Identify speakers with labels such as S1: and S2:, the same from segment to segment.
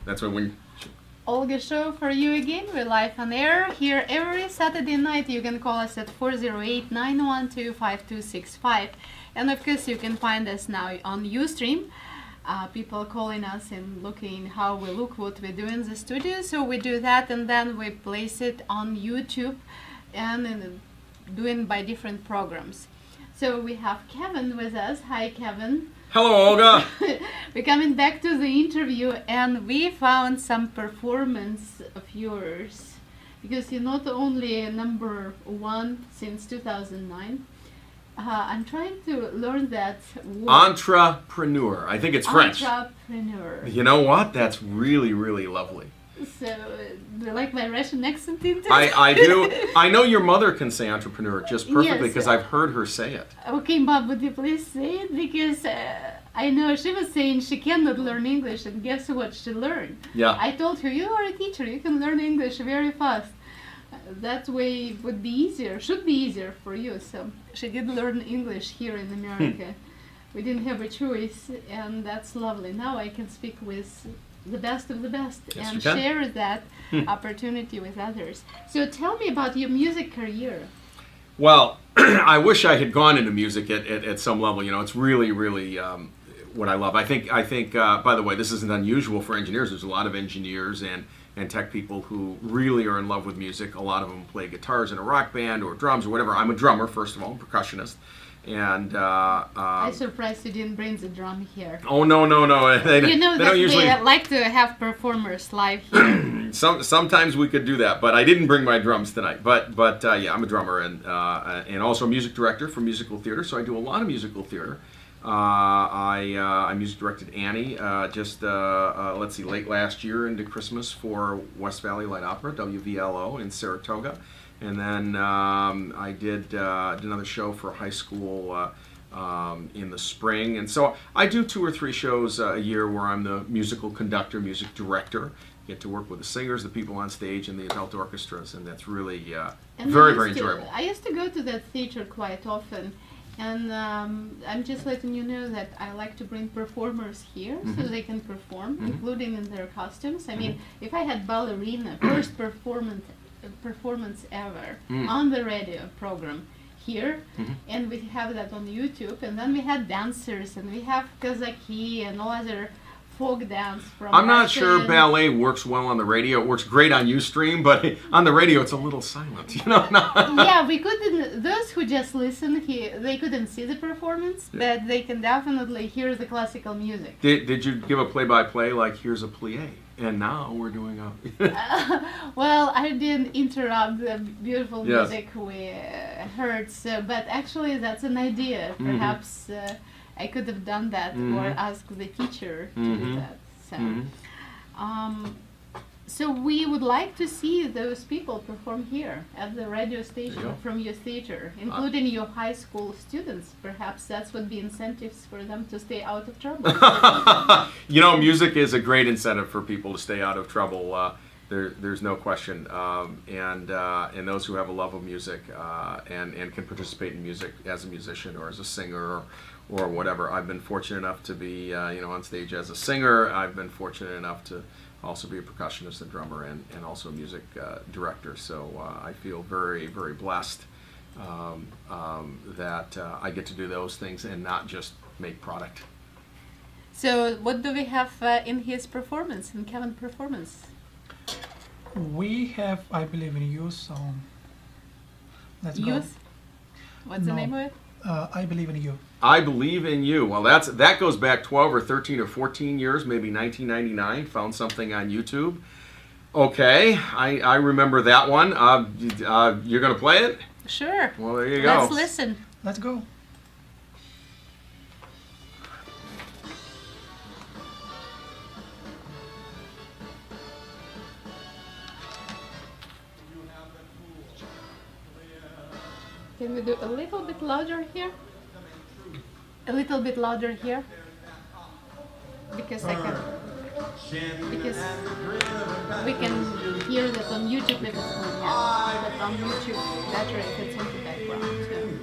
S1: That's when
S2: Olga show for you again. We're live on air here every Saturday night. You can call us at 408-912-5265. And of course, you can find us now on Ustream. People calling us and looking how we look, what we do in the studio. So we do that and then we place it on YouTube and doing by different programs. So we have Kevin with us. Hi, Kevin.
S1: Hello, Olga.
S2: We're coming back to the interview and we found some performance of yours because you're not only number one since 2009. I'm trying to learn that word.
S1: Entrepreneur. I think it's French.
S2: Entrepreneur.
S1: You know what? That's really, really lovely.
S2: So, do you like my Russian accent into it?
S1: I do. I know your mother can say entrepreneur just perfectly
S2: Yes.
S1: because I've heard her say it.
S2: Okay, Bob, would you please say it? Because I know she was saying she cannot learn English, and guess what she learned?
S1: Yeah.
S2: I told her, you are a teacher, you can learn English very fast. That way it would be easier, should be easier for you. So she did learn English here in America. We didn't have a choice, and that's lovely. Now I can speak with the best of the best
S1: Yes,
S2: and
S1: you can.
S2: share that opportunity with others. So tell me about your music career.
S1: Well, I wish I had gone into music at some level. You know, it's really, really what I love. I think. By the way, this isn't unusual for engineers. There's a lot of engineers and tech people who really are in love with music. A lot of them play guitars in a rock band or drums or whatever. I'm a drummer, first of all, I'm a percussionist. And
S2: I'm surprised you didn't bring the drum here.
S1: oh no. They
S2: You know
S1: they
S2: that
S1: don't usually.
S2: we like to have performers live here.
S1: Sometimes we could do that, but I didn't bring my drums tonight. But yeah, I'm a drummer and also a music director for musical theater. So I do a lot of musical theater. I music directed Annie let's see, late last year into Christmas for West Valley Light Opera, WVLO in Saratoga, and then I did another show for high school in the spring, and so I do 2 or 3 shows a year where I'm the musical conductor, music director. Get to work with the singers, the people on stage, and the adult orchestras, and that's really
S2: And
S1: very enjoyable.
S2: I used to go to that theater quite often. And I'm just letting you know that I like to bring performers here so they can perform, including in their costumes. I mean, if I had ballerina, first performance ever on the radio program here, and we have that on YouTube, and then we had dancers, and we have Kazaki and all other folk dance from
S1: I'm not sure
S2: Russian.
S1: ballet works well on the radio. It works great on Ustream, but on the radio it's a little silent. You know.
S2: Yeah, we couldn't. Those who just listen here, they couldn't see the performance, but they can definitely hear the classical music.
S1: Did you give a play-by-play like here's a plie, and now we're doing a?
S2: Well, I didn't interrupt the beautiful
S1: Yes.
S2: music we heard, so, but actually that's an idea. Perhaps I could have done that or asked the teacher to do that. So, so we would like to see those people perform here at the radio station
S1: go.
S2: from your theater, including your high school students. Perhaps that's would be incentives for them to stay out of trouble.
S1: You know, music is a great incentive for people to stay out of trouble. There's no question, and those who have a love of music and can participate in music as a musician or as a singer or whatever. I've been fortunate enough to be on stage as a singer. I've been fortunate enough to also be a percussionist and drummer and also a music director. So I feel very, very blessed that I get to do those things and not just make product.
S2: So what do we have in his performance, in Kevin's performance?
S3: We have I Believe in You song. Let's
S2: Youth? What's the
S3: No.
S2: name of it?
S3: go. I Believe in You.
S1: I Believe in You. Well, that goes back 12 or 13 or 14 years, maybe 1999. Found something on YouTube. Okay, I remember that one. You're going to play it?
S2: Sure.
S1: Well, there you go.
S2: Let's listen.
S3: Let's go.
S2: Can we do a little bit louder here? A little bit louder here? Because I can. Because we can hear that on YouTube if it's not yet. But on YouTube, better if it's in the background too.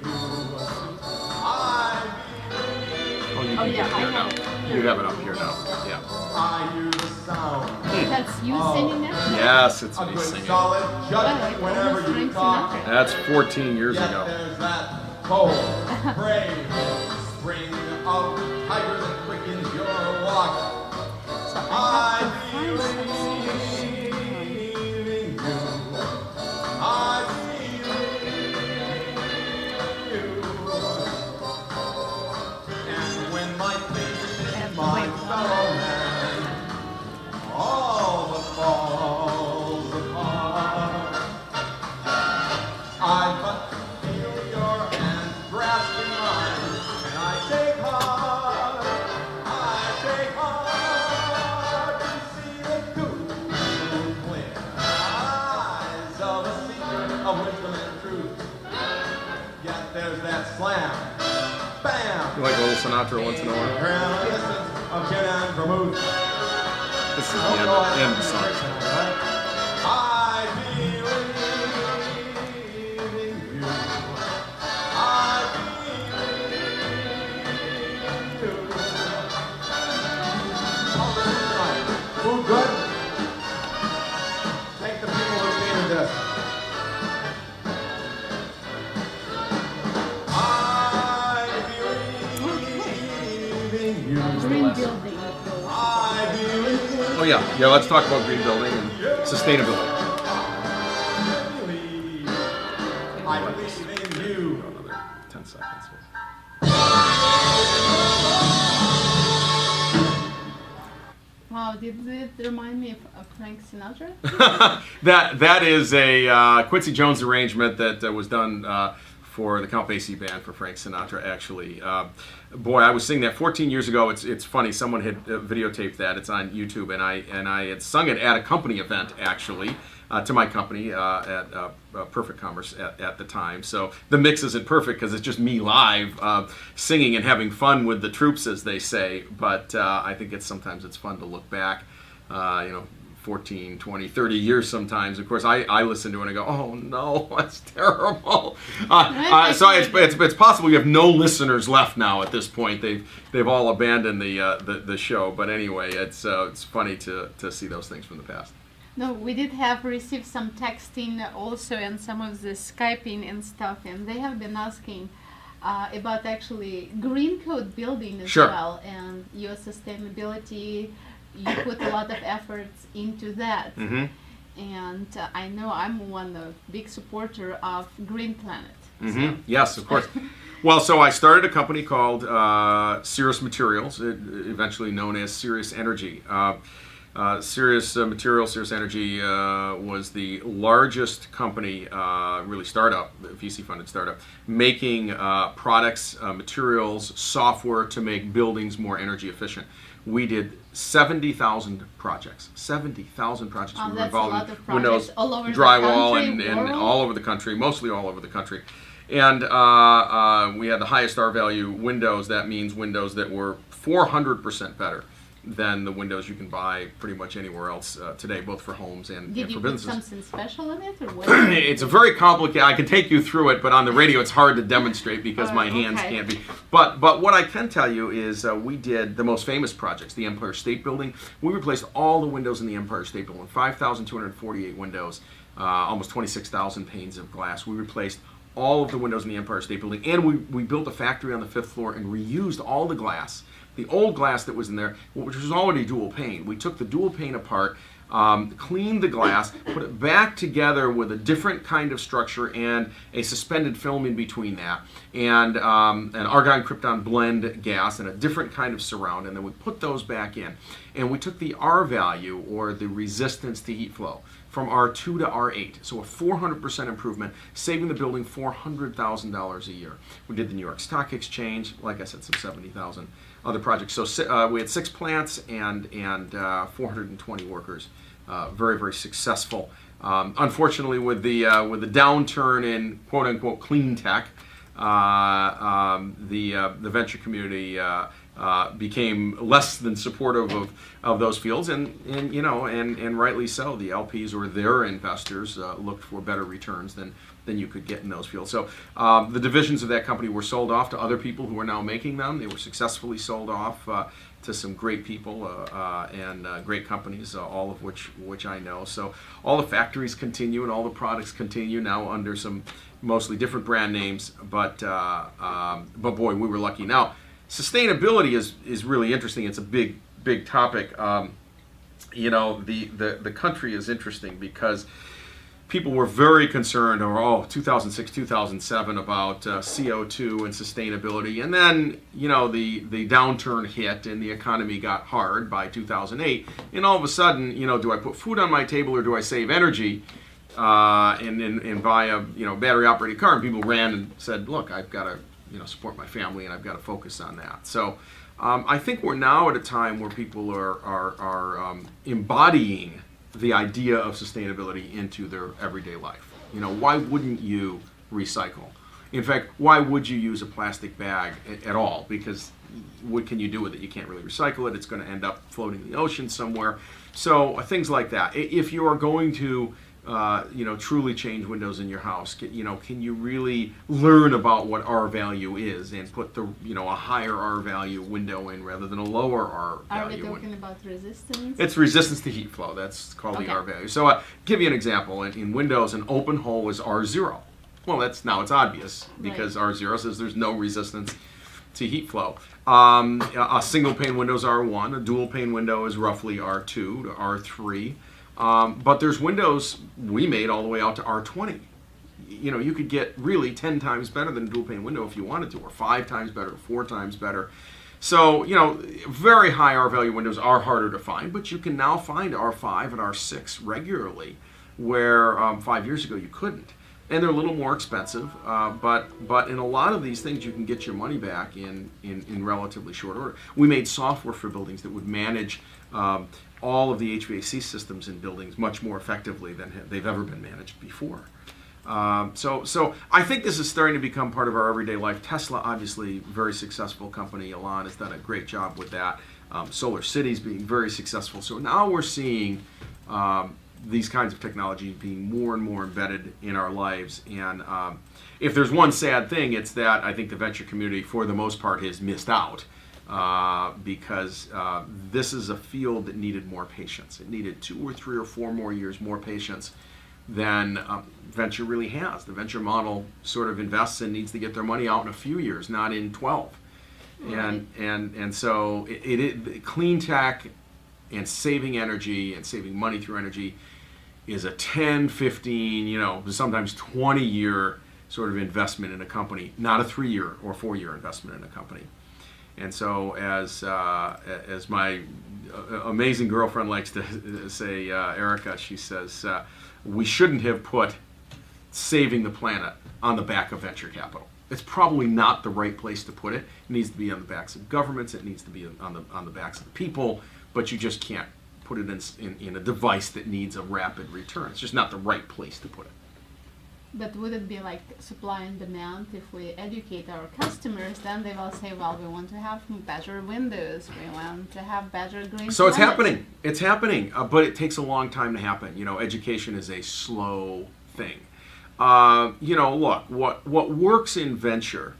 S1: Oh, you
S2: Oh,
S1: can
S2: yeah,
S1: get
S2: I
S1: here now.
S2: have it.
S1: You have it up here now. Yeah.
S4: I hear the sound
S2: That's you singing that?
S1: Yes, it's
S4: A
S1: me
S4: good
S1: singing.
S4: solid
S2: Wow,
S4: judgment
S2: like
S4: whenever
S2: almost
S4: you
S2: Frank
S4: talk.
S2: Sinatra.
S1: That's 14 years
S4: Yet
S1: ago.
S4: there's that cold, brave spring of tigers that quickens your walk.
S2: So I
S4: I
S2: have to find something.
S4: believe in you. I believe in you. And when my feet, my fellow man, all but falls apart, I but feel your hand grasping mine, and I take heart to see the cool, clear eyes of a seeker of wisdom and truth. Yet there's that slam, bam,
S1: You like a little Sinatra once in a while?
S4: reminiscence of gin and vermouth.
S1: This is the end of the song.
S4: I believe in you. I believe in you. All this tonight. Food good? Take the people with me to this. I believe in you.
S2: Green building.
S4: I believe.
S1: Oh yeah, let's talk about green building and sustainability.
S4: I believe in you.
S1: Another 10 seconds.
S2: Wow, did it remind me of Frank Sinatra?
S1: That is a Quincy Jones arrangement that was done for the Count Basie Band for Frank Sinatra. Actually, boy, I was singing that 14 years ago. It's funny. Someone had videotaped that. It's on YouTube, and I had sung it at a company event actually. To my company at Perfect Commerce at the time. So the mix isn't perfect because it's just me live singing and having fun with the troops, as they say. But I think sometimes it's fun to look back, 14, 20, 30 years sometimes. Of course, I listen to it and I go, oh no, that's terrible. So it's possible you have no listeners left now at this point. They've all abandoned the show. But anyway, it's funny to see those things from the past.
S2: No, we did have received some texting also and some of the Skyping and stuff, and they have been asking about actually green code building as
S1: Sure.
S2: well, and your sustainability. You put a lot of efforts into that,
S1: Mm-hmm.
S2: and I know I'm one of big supporter of Green Planet.
S1: Mm-hmm. Yes, of course. Well, so I started a company called Cirrus Materials, eventually known as Cirrus Energy. Cirrus Materials, Cirrus Energy was the largest company, really startup, VC-funded startup, making products, materials, software to make buildings more energy efficient. We did 70,000 projects. 70,000 projects.
S2: Oh,
S1: We were
S2: that's a
S1: involved
S2: lot
S1: in
S2: of projects
S1: windows,
S2: all over the
S1: drywall,
S2: country,
S1: and
S2: world.
S1: all over the country, mostly all over the country. And we had the highest R value windows. That means windows that were 400% better than the windows you can buy pretty much anywhere else today, both for homes and
S2: Did
S1: for
S2: you put
S1: businesses.
S2: something special in it, or what?
S1: It's a very complicated. I can take you through it, but on the radio it's hard to demonstrate because my hands
S2: Okay.
S1: can't be. But what I can tell you is we did the most famous projects, the Empire State Building. We replaced all the windows in the Empire State Building, 5,248 windows, almost 26,000 panes of glass. We replaced all of the windows in the Empire State Building, and we built a factory on the 5th floor and reused all the glass. The old glass that was in there, which was already dual pane, we took the dual pane apart, cleaned the glass, put it back together with a different kind of structure and a suspended film in between that, and an argon krypton blend gas and a different kind of surround, and then we put those back in. And we took the R value, or the resistance to heat flow, from R2 to R8, so a 400% improvement, saving the building $400,000 a year. We did the New York Stock Exchange, like I said, some 70,000 other projects. So we had 6 plants and 420 workers. Very, very successful. Unfortunately, with the downturn in quote unquote clean tech, the venture community became less than supportive of those fields, and rightly so. The LPs or their investors looked for better returns than you could get in those fields. So the divisions of that company were sold off to other people who are now making them. They were successfully sold off to some great people and great companies, all of which I know. So all the factories continue and all the products continue now under some mostly different brand names. But boy, we were lucky. Now, sustainability is really interesting. It's a big topic. The country is interesting because people were very concerned over 2006, 2007 about CO2 and sustainability. And then, the downturn hit and the economy got hard by 2008. And all of a sudden, do I put food on my table or do I save energy and buy a, battery operated car? And people ran and said, look, I've got to, support my family and I've got to focus on that. So I think we're now at a time where people are embodying the idea of sustainability into their everyday life. Why wouldn't you recycle? In fact, why would you use a plastic bag at all? Because what can you do with it? You can't really recycle it. It's going to end up floating in the ocean somewhere. So things like that. If you are going to truly change windows in your house, can you really learn about what R value is and put a higher R value window in rather than a lower R value
S2: Are we
S1: window?
S2: talking about resistance?
S1: It's resistance to heat flow. That's called the R value. So give you an example. In Windows, an open hole is R0. Well, it's obvious because R0 says there's no resistance to heat flow. A single pane window is R1. A dual pane window is roughly R2 to R3. But there's windows we made all the way out to R20. You could get really 10 times better than a dual pane window if you wanted to, or 5 times better, or 4 times better. So, very high R value windows are harder to find, but you can now find R5 and R6 regularly, where 5 years ago you couldn't. And they're a little more expensive, but in a lot of these things you can get your money back in relatively short order. We made software for buildings that would manage all of the HVAC systems in buildings much more effectively than they've ever been managed before. So I think this is starting to become part of our everyday life. Tesla, obviously, very successful company. Elon has done a great job with that. Solar Cities being very successful. So now we're seeing these kinds of technology being more and more embedded in our lives. And if there's one sad thing, it's that I think the venture community, for the most part, has missed out. Because this is a field that needed more patience. It needed 2 or 3 or 4 more years more patience than venture really has. The venture model sort of invests and needs to get their money out in a few years, not in 12.
S2: Right.
S1: And so clean tech and saving energy and saving money through energy is a 10, 15, sometimes 20-year sort of investment in a company, not a 3-year or 4-year investment in a company. And so, as my amazing girlfriend likes to say, Erica, she says, we shouldn't have put saving the planet on the back of venture capital. It's probably not the right place to put it. It needs to be on the backs of governments. It needs to be on the backs of the people. But you just can't put it in a device that needs a rapid return. It's just not the right place to put it.
S2: But would it be like supply and demand? If we educate our customers, then they will say, well, we want to have better windows, we want to have better green
S1: So it's
S2: planet.
S1: happening, but it takes a long time to happen. Education is a slow thing. Look, what works in venture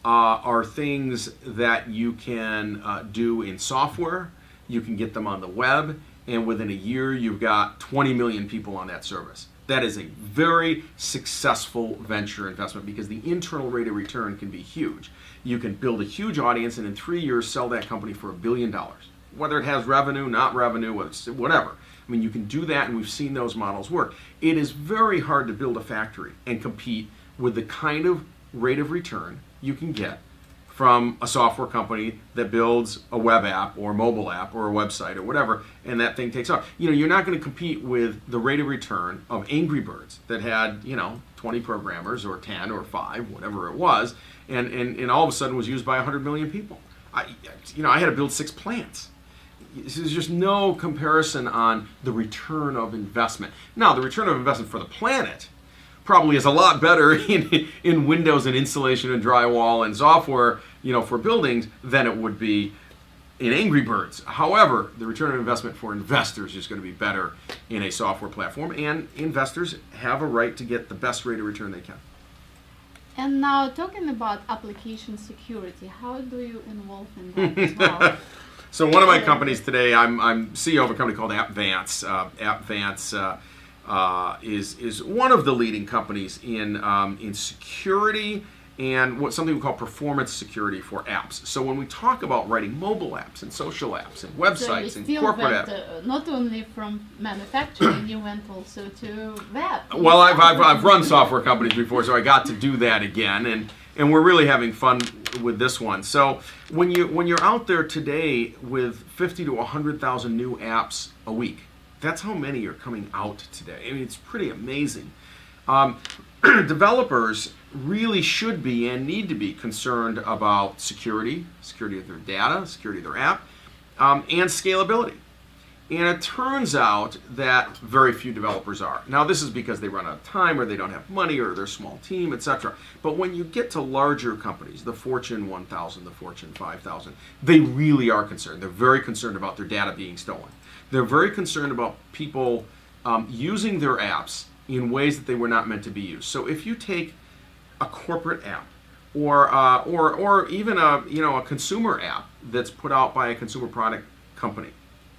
S1: are things that you can do in software. You can get them on the web, and within a year, you've got 20 million people on that service. That is a very successful venture investment because the internal rate of return can be huge. You can build a huge audience and in 3 years sell that company for $1 billion. Whether it has revenue, not revenue, whatever. I mean, you can do that, and we've seen those models work. It is very hard to build a factory and compete with the kind of rate of return you can get from a software company that builds a web app or a mobile app or a website or whatever, and that thing takes off. You're not going to compete with the rate of return of Angry Birds that had, 20 programmers or 10 or 5, whatever it was, and all of a sudden was used by 100 million people. I had to build 6 plants. There's just no comparison on the return of investment. Now, the return of investment for the planet probably is a lot better in windows and insulation and drywall and software, for buildings than it would be in Angry Birds. However, the return on investment for investors is going to be better in a software platform, and investors have a right to get the best rate of return they can.
S2: And now talking about application security, how do you involve in that as well?
S1: So one of my companies today, I'm CEO of a company called AppVance. AppVance is one of the leading companies in security and something we call performance security for apps. So when we talk about writing mobile apps and social apps and websites and corporate apps,
S2: not only from manufacturing, you went also to web.
S1: well, I've run software companies before, so I got to do that again, and we're really having fun with this one. So when you're out there today with 50 to 100,000 new apps a week, that's how many are coming out today. I mean, it's pretty amazing. Developers really should be and need to be concerned about security of their data, security of their app, and scalability. And it turns out that very few developers are. Now, this is because they run out of time or they don't have money or they're a small team, etc. But when you get to larger companies, the Fortune 1000, the Fortune 5000, they really are concerned. They're very concerned about their data being stolen. They're very concerned about people using their apps in ways that they were not meant to be used. So if you take a corporate app or even a consumer app that's put out by a consumer product company,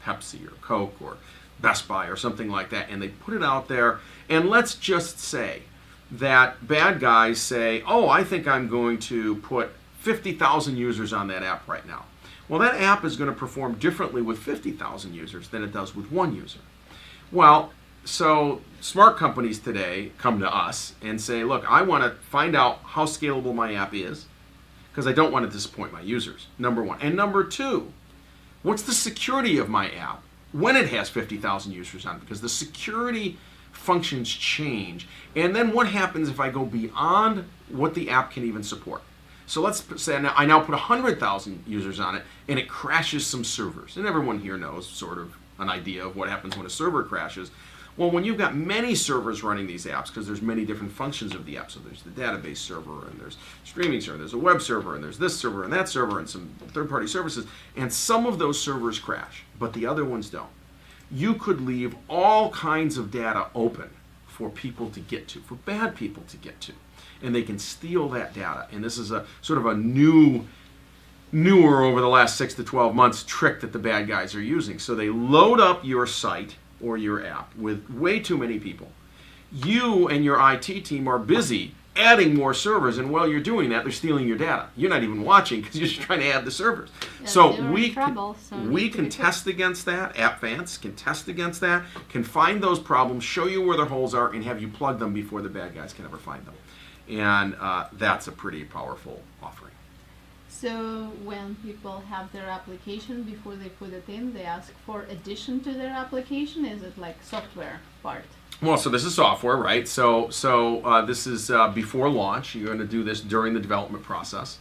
S1: Pepsi or Coke or Best Buy or something like that, and they put it out there, and let's just say that bad guys say, oh, I think I'm going to put 50,000 users on that app right now. Well, that app is going to perform differently with 50,000 users than it does with one user. Well, so smart companies today come to us and say, look, I want to find out how scalable my app is because I don't want to disappoint my users, number one. And number two, what's the security of my app when it has 50,000 users on it? Because the security functions change. And then what happens if I go beyond what the app can even support? So let's say I now put 100,000 users on it and it crashes some servers. And everyone here knows sort of an idea of what happens when a server crashes. Well, when you've got many servers running these apps, because there's many different functions of the app, so there's the database server, and there's streaming server, there's a web server, and there's this server and that server, and some third-party services, and some of those servers crash, but the other ones don't. You could leave all kinds of data open for people to get to, for bad people to get to, and they can steal that data. And this is a sort of a newer over the last 6 to 12 months trick that the bad guys are using. So they load up your site or your app with way too many people. You and your IT team are busy adding more servers, and while you're doing that, they're stealing your data. You're not even watching because you're just trying to add the servers.
S2: Yeah,
S1: So
S2: we
S1: can test against that. AppVance can test against that, can find those problems, show you where the holes are, and have you plug them before the bad guys can ever find them. And that's a pretty powerful offering.
S2: So when people have their application, before they put it in, they ask for addition to their application? Is it like software part?
S1: Well, so this is software, right? So this is before launch. You're going to do this during the development process,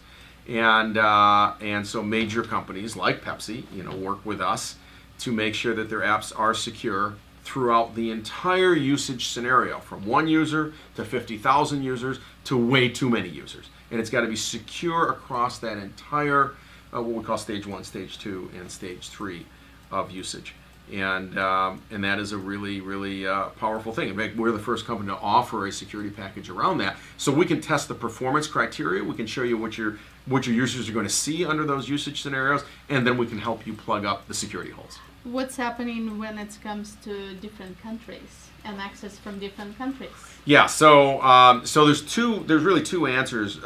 S1: and so major companies like Pepsi, work with us to make sure that their apps are secure throughout the entire usage scenario, from one user to 50,000 users to way too many users. And it's got to be secure across that entire, what we call stage 1, stage 2, and stage 3 of usage. And that is a really, really powerful thing. In fact, we're the first company to offer a security package around that. So we can test the performance criteria. We can show you what your users are going to see under those usage scenarios, and then we can help you plug up the security holes.
S2: What's happening when it comes to different countries and access from different countries?
S1: Yeah, so there's really two answers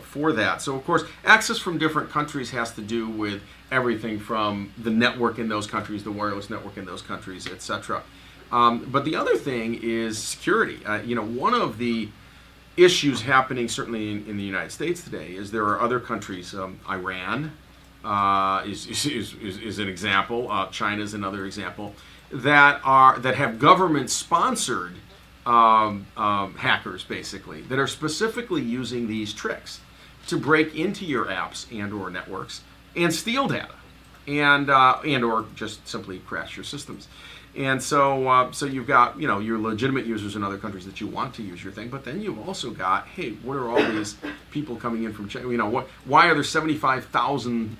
S1: for that. So of course, access from different countries has to do with everything from the network in those countries, the wireless network in those countries, etc. But the other thing is security. One of the issues happening certainly in the United States today is there are other countries. Iran is an example. China is another example that have government-sponsored hackers, basically, that are specifically using these tricks to break into your apps and or networks and steal data and or just simply crash your systems. And so you've got your legitimate users in other countries that you want to use your thing, but then you've also got, hey, what are all these people coming in from China? Why are there 75,000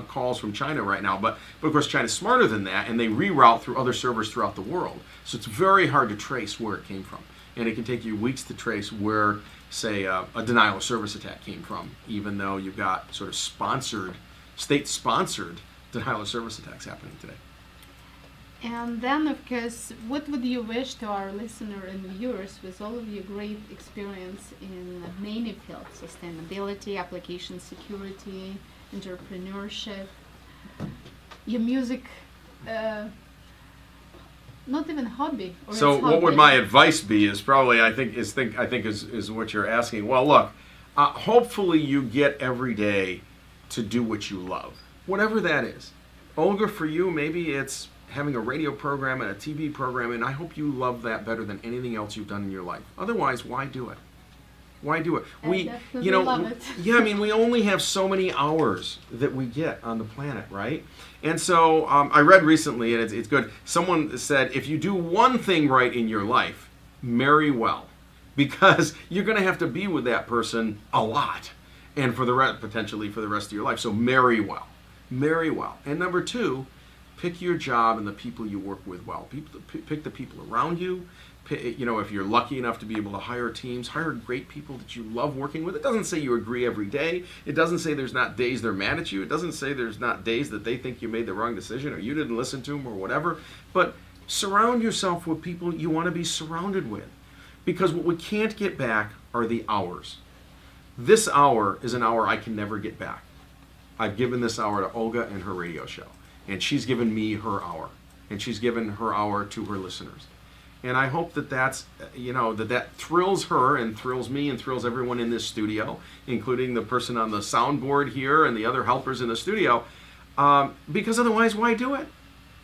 S1: calls from China right now? But of course China's smarter than that, and they reroute through other servers throughout the world. So it's very hard to trace where it came from, and it can take you weeks to trace where, say, a denial of service attack came from, even though you've got sort of state-sponsored denial of service attacks happening today.
S2: And then, of course, what would you wish to our listener and viewers with all of your great experience in many fields, sustainability, application security, entrepreneurship, your music, not even hobby. Or
S1: So
S2: it's
S1: what would
S2: hobby.
S1: my advice be is probably, I think is what you're asking. Well, look, hopefully you get every day to do what you love, whatever that is. Olga, for you, maybe it's having a radio program and a TV program, and I hope you love that better than anything else you've done in your life. Otherwise, why do it? Why do it?
S2: I definitely love it.
S1: Yeah, I mean, we only have so many hours that we get on the planet, right? And so I read recently, and it's good. Someone said, if you do one thing right in your life, marry well, because you're going to have to be with that person a lot, and for the potentially for the rest of your life. So marry well, marry well. And number two, pick your job and the people you work with well. Pick the people around you. If you're lucky enough to be able to hire teams, hire great people that you love working with. It doesn't say you agree every day. It doesn't say there's not days they're mad at you. It doesn't say there's not days that they think you made the wrong decision or you didn't listen to them or whatever. But surround yourself with people you want to be surrounded with. Because what we can't get back are the hours. This hour is an hour I can never get back. I've given this hour to Olga and her radio show. And she's given me her hour. And she's given her hour to her listeners. And I hope that thrills her and thrills me and thrills everyone in this studio, including the person on the soundboard here and the other helpers in the studio. Because otherwise, why do it?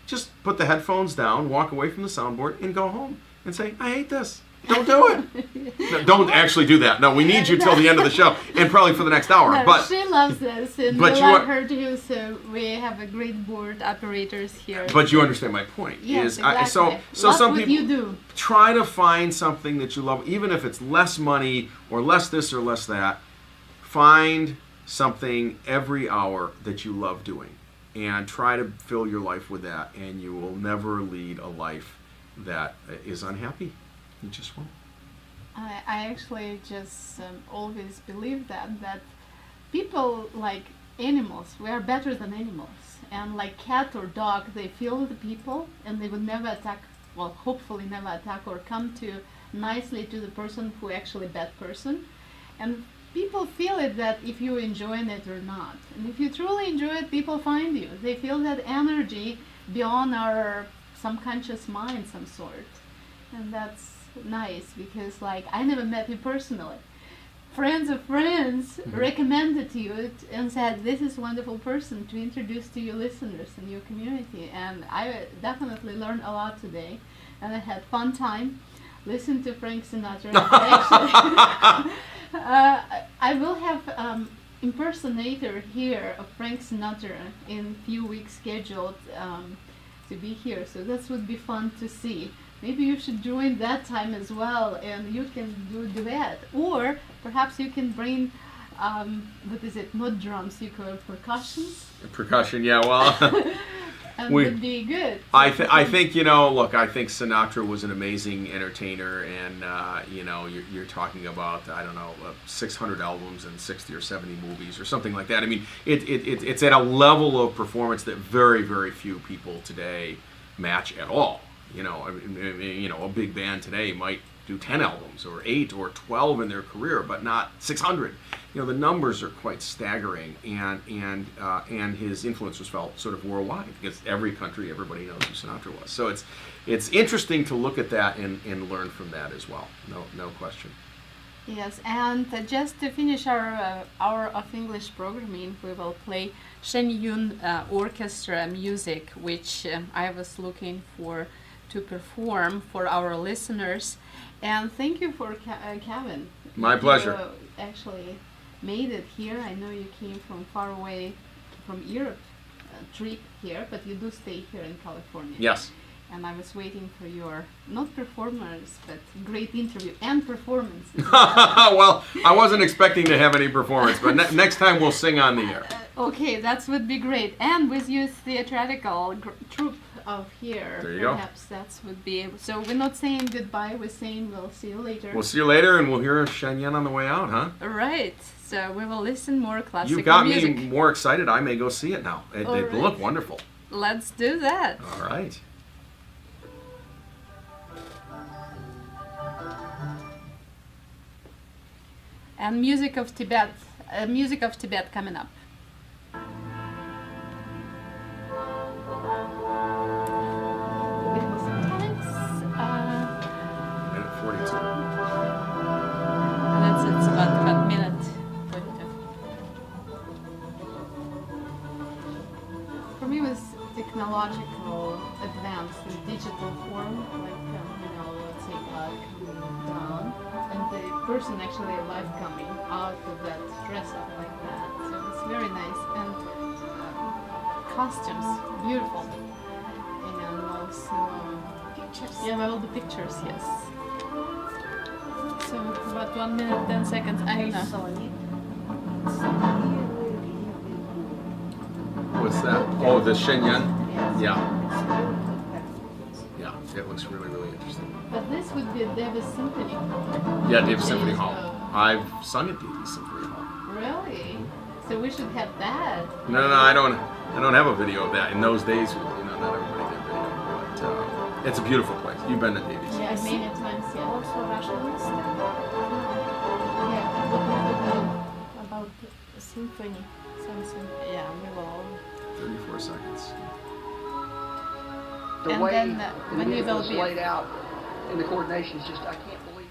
S1: Just put the headphones down, walk away from the soundboard, and go home and say, I hate this. Don't do it. No, don't actually do that. No, we need you till the end of the show and probably for the next hour.
S2: No,
S1: But
S2: she loves this, and
S1: but
S2: we
S1: you
S2: love
S1: are-
S2: her too. So we have a great board operators here.
S1: but you understand my point.
S2: Yes,
S1: is
S2: exactly.
S1: So
S2: Love
S1: some
S2: what
S1: people
S2: you do.
S1: try to find something that you love, even if it's less money or less this or less that. Find something every hour that you love doing, and try to fill your life with that, and you will never lead a life that is unhappy. You just won't.
S2: I actually just always believe that people, like animals, we are better than animals. And like cat or dog, they feel the people and they would never attack, well, hopefully never attack or come to nicely to the person who actually bad person. And people feel it that if you're enjoying it or not. And if you truly enjoy it, people find you. They feel that energy beyond our subconscious mind, some sort. And that's nice because, like, I never met you personally. Friends of friends recommended you and said, this is a wonderful person to introduce to your listeners and your community. And I definitely learned a lot today. And I had fun time. Listen to Frank Sinatra. Actually, I will have impersonator here of Frank Sinatra in few weeks scheduled to be here. So that would be fun to see. Maybe you should join that time as well, and you can do duet. Or perhaps you can bring, what is it, not drums, you call it percussions?
S1: Percussion, yeah, well.
S2: And
S1: We-
S2: would be good.
S1: I think look, I think Sinatra was an amazing entertainer, and you're talking about 600 albums and 60 or 70 movies or something like that. I mean, it's at a level of performance that very, very few people today match at all. A big band today might do 10 albums or 8 or 12 in their career, but not 600. The numbers are quite staggering, and his influence was felt sort of worldwide because every country, everybody knows who Sinatra was. So it's interesting to look at that and learn from that as well. No question.
S2: Yes, and just to finish our hour of English programming, we will play Shen Yun orchestra music, which I was looking for to perform for our listeners. And thank you for Kevin.
S1: My pleasure.
S2: You actually made it here. I know you came from far away from Europe trip here, but you do stay here in California.
S1: Yes.
S2: And I was waiting for your, not performers, but great interview and performance.
S1: Well, I wasn't expecting to have any performance, but next time we'll sing on the air.
S2: Okay, that would be great. And with your theatrical troupe of here.
S1: There you go.
S2: Perhaps that would be able. So we're not saying goodbye. We're saying we'll see you later.
S1: We'll see you later, and we'll hear Shanyan on the way out, huh?
S2: Right. So we will listen more classical
S1: You got
S2: music.
S1: me more excited. I may go see it now. They
S2: All
S1: look
S2: right.
S1: wonderful.
S2: Let's do that.
S1: All right.
S2: And music of Tibet coming up. Thanks.
S1: Minute 42.
S2: It's about minute 42. For me, it was technological advance in digital form, like let's say God coming down, and the person actually alive coming out of that dress up like that. So it's very nice, and costumes beautiful, and also pictures. Yeah, all the pictures, yes. So about 1 minute 10 seconds. I don't know.
S1: What's that? Oh, the Shanyan? Yeah. Yeah, it looks really, really interesting.
S2: But this would be Davis Symphony.
S1: Yeah, Davis Symphony Hall. I've sung at Davis Symphony Hall.
S2: Really? So we should have that.
S1: No, I don't have a video of that. In those days, not everybody did video, but it's a beautiful place. You've been to Davies.
S2: Yeah, many times, yeah.
S5: Also Russian
S2: Yeah.
S5: about the symphony, something.
S2: Yeah, we will.
S1: 34 seconds.
S6: The
S2: And
S6: way
S2: then,
S6: the
S2: when you
S6: music
S2: will
S6: was
S2: be-
S6: laid out and the coordination is just, I can't believe.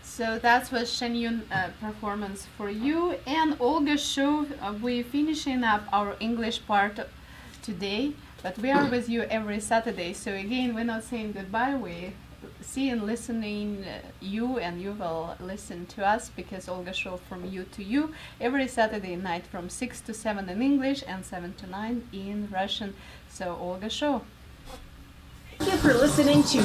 S2: So that was Shenyun performance for you. And Olga's show, we're finishing up our English part today, but we are with you every Saturday. So again, we're not saying goodbye. We see and listening you, and you will listen to us, because Olga show from you to you every Saturday night from 6 to 7 in English and 7 to 9 in Russian. So Olga show.
S5: Thank you for listening to